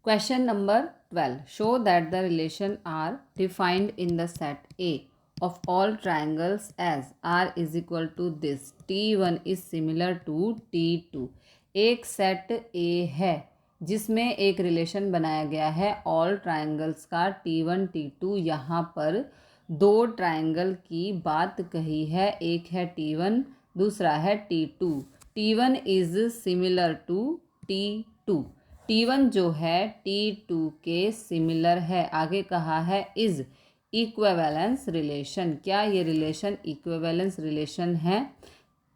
Question number 12. Show that the relation R defined in the set A of all triangles as R is equal to this. T1 is similar to T2. एक set A है जिसमें एक relation बनाया गया है all triangles का T1 T2। यहाँ पर दो ट्राइंगल की बात कही है, एक है T1 दूसरा है T2। T1 is similar to T2। T1 जो है T2 के सिमिलर है। आगे कहा है इज इक्विवेलेंस रिलेशन। क्या ये रिलेशन इक्विवेलेंस रिलेशन है?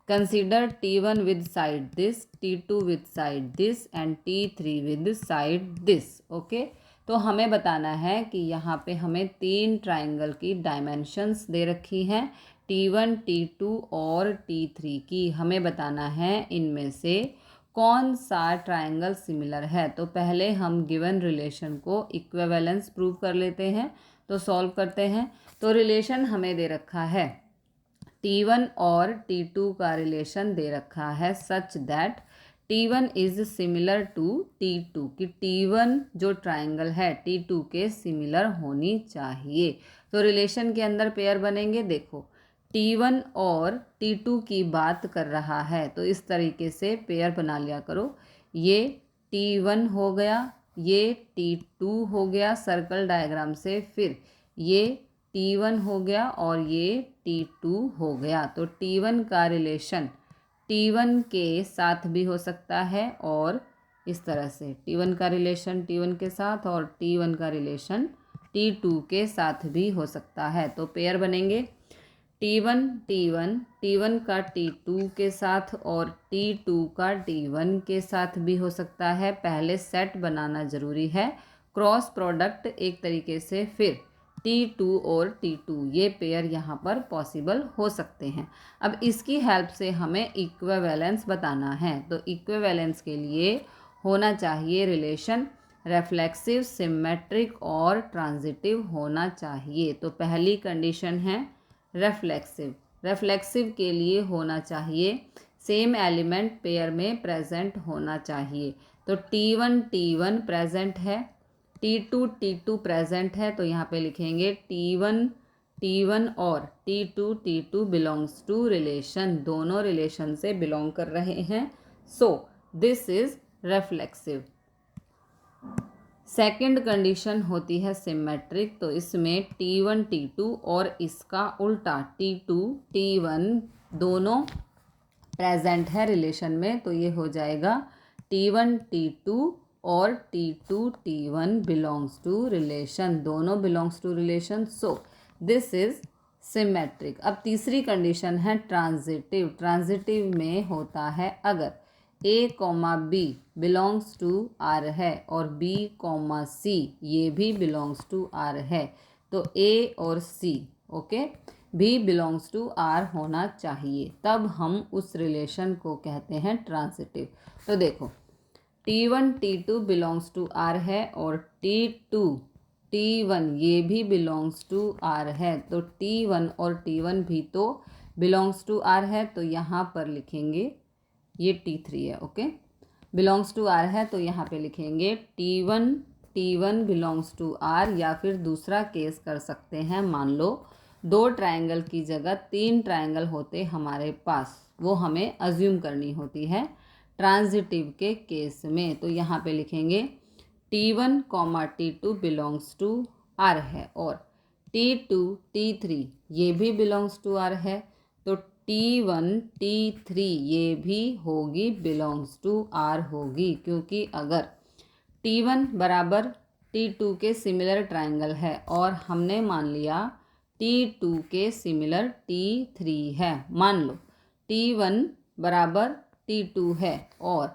Consider T1 with side this, T2 with side this and T3 with side this. Okay, तो हमें बताना है कि यहाँ पे हमें तीन ट्राइंगल की डायमेंशंस दे रखी हैं, T1 T2 और T3 की। हमें बताना है इनमें से कौन सा ट्राइंगल सिमिलर है। तो पहले हम गिवन रिलेशन को इक्विवेलेंस प्रूव कर लेते हैं। तो सॉल्व करते हैं। तो रिलेशन हमें दे रखा है T1 और T2 का रिलेशन दे रखा है such that T1 is similar to T2 कि T1 जो ट्राइंगल है T2 के सिमिलर होनी चाहिए। तो रिलेशन के अंदर पेयर बनेंगे। देखो T1 और T2 की बात कर रहा है तो इस तरीके से पेयर बना लिया करो। ये T1 हो गया, ये T2 हो गया सर्कल डायग्राम से, फिर ये T1 हो गया और ये T2 हो गया। तो T1 का रिलेशन T1 के साथ भी हो सकता है और इस तरह से T1 का रिलेशन T1 के साथ और T1 का रिलेशन T2 के साथ भी हो सकता है। तो पेयर बनेंगे T1 T1, T1 का T2 के साथ और T2 का T1 के साथ भी हो सकता है। पहले सेट बनाना ज़रूरी है, क्रॉस प्रोडक्ट एक तरीके से, फिर T2 और T2 ये पेयर यहाँ पर पॉसिबल हो सकते हैं। अब इसकी हेल्प से हमें इक्विवेलेंस बताना है। तो इक्विवेलेंस के लिए होना चाहिए रिलेशन रिफ्लेक्सिव, सिमेट्रिक और ट्रांजिटिव होना चाहिए। तो पहली कंडीशन है रिफ्लेक्सिव। रिफ्लेक्सिव के लिए होना चाहिए सेम एलिमेंट पेयर में प्रेजेंट होना चाहिए। तो T1 T1 प्रेजेंट है, T2 T2 प्रेजेंट है। तो यहाँ पे लिखेंगे T1 T1 और T2 T2 belongs to relation, दोनों रिलेशन से बिलोंग कर रहे हैं। So this is reflexive. Second condition होती है सिमेट्रिक। तो इसमें T1 T2 और इसका उल्टा T2 T1 दोनों प्रेजेंट है रिलेशन में। तो ये हो जाएगा T1 T2 और T2 T1 belongs to relation, दोनों belongs to relation. So this is symmetric. अब तीसरी कंडीशन है ट्रांजिटिव। ट्रांजिटिव में होता है अगर A, B belongs to R है और B, C ये भी बिलोंग्स टू R है, तो A और C ओके भी बिलोंग्स टू R होना चाहिए, तब हम उस रिलेशन को कहते हैं ट्रांजिटिव। तो देखो T1 T2 belongs to R है और T2 T1 ये भी बिलोंग्स टू R है, तो T1 और T1 भी तो बिलोंग्स टू R है। तो यहाँ पर लिखेंगे ये T3 है, ओके बिलोंग्स टू R है। तो यहाँ पे लिखेंगे T1 बिलोंग्स टू R, या फिर दूसरा केस कर सकते हैं, मान लो दो ट्रायंगल की जगह तीन ट्रायंगल होते हमारे पास, वो हमें अज्यूम करनी होती है ट्रांजिटिव के केस में। तो यहाँ पे लिखेंगे T1, T2 belongs to R है और T2 T3 ये भी बिलोंग्स टू R है, तो T1 T3 ये भी होगी बिलोंग्स टू R होगी, क्योंकि अगर T1 बराबर T2 के सिमिलर ट्रायंगल है और हमने मान लिया T2 के सिमिलर T3 है, मान लो T1 बराबर T2 है और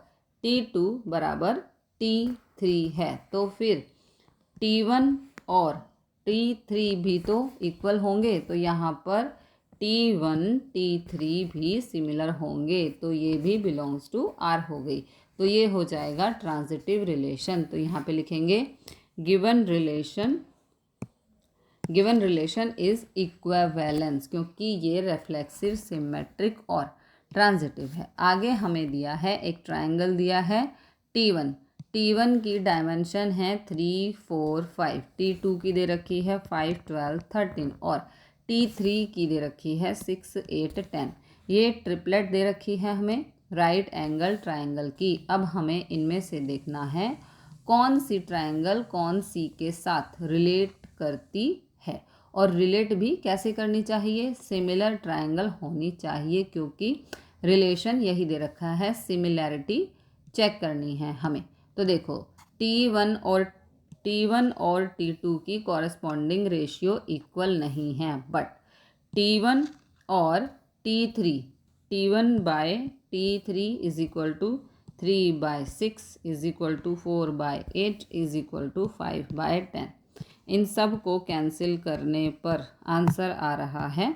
T2 बराबर T3 है, तो फिर T1 और T3 भी तो इक्वल होंगे। तो यहाँ पर T1 T3 भी सिमिलर होंगे, तो ये भी बिलोंग्स टू R हो गई। तो ये हो जाएगा ट्रांजिटिव रिलेशन। तो यहाँ पे लिखेंगे गिवन रिलेशन इज इक्विवेलेंस, क्योंकि ये रिफ्लेक्सिव, सिमेट्रिक और ट्रांजिटिव है। आगे हमें दिया है एक ट्रायंगल दिया है T1। T1 की डायमेंशन है 3, 4, 5, T2 की दे रखी है 5, 12, 13 और T3 की दे रखी है 6, 8, 10। ये ट्रिपलेट दे रखी है हमें राइट एंगल ट्रायंगल की। अब हमें इनमें से देखना है कौन सी ट्रायंगल कौन सी के साथ रिलेट करती है, और रिलेट भी कैसे करनी चाहिए, सिमिलर ट्रायंगल होनी चाहिए, क्योंकि रिलेशन यही दे रखा है, सिमिलैरिटी चेक करनी है हमें। तो देखो T1 और T2 की कॉरस्पॉन्डिंग रेशियो इक्वल नहीं है, बट T1 और T3, T1 by T3 is equal to 3/6 is equal to 4/8 is equal to 5/10। इन सब को कैंसिल करने पर आंसर आ रहा है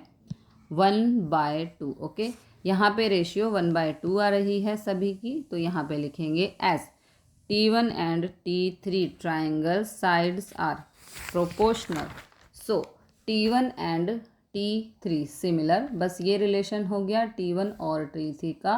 1/2। ओके, यहाँ पे रेशियो 1/2 आ रही है सभी की, तो यहाँ पे लिखेंगे as T1 and T3 triangle sides are proportional, so T1 and T3 similar. बस ये रिलेशन हो गया T1 और T3 का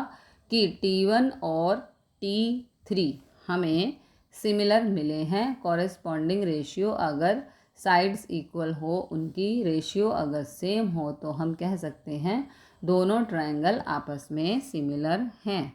कि T1 और T3 हमें सिमिलर मिले हैं। कॉरेस्पॉन्डिंग रेशियो अगर साइड्स इक्वल हो, उनकी रेशियो अगर सेम हो, तो हम कह सकते हैं दोनों ट्रायंगल आपस में सिमिलर हैं।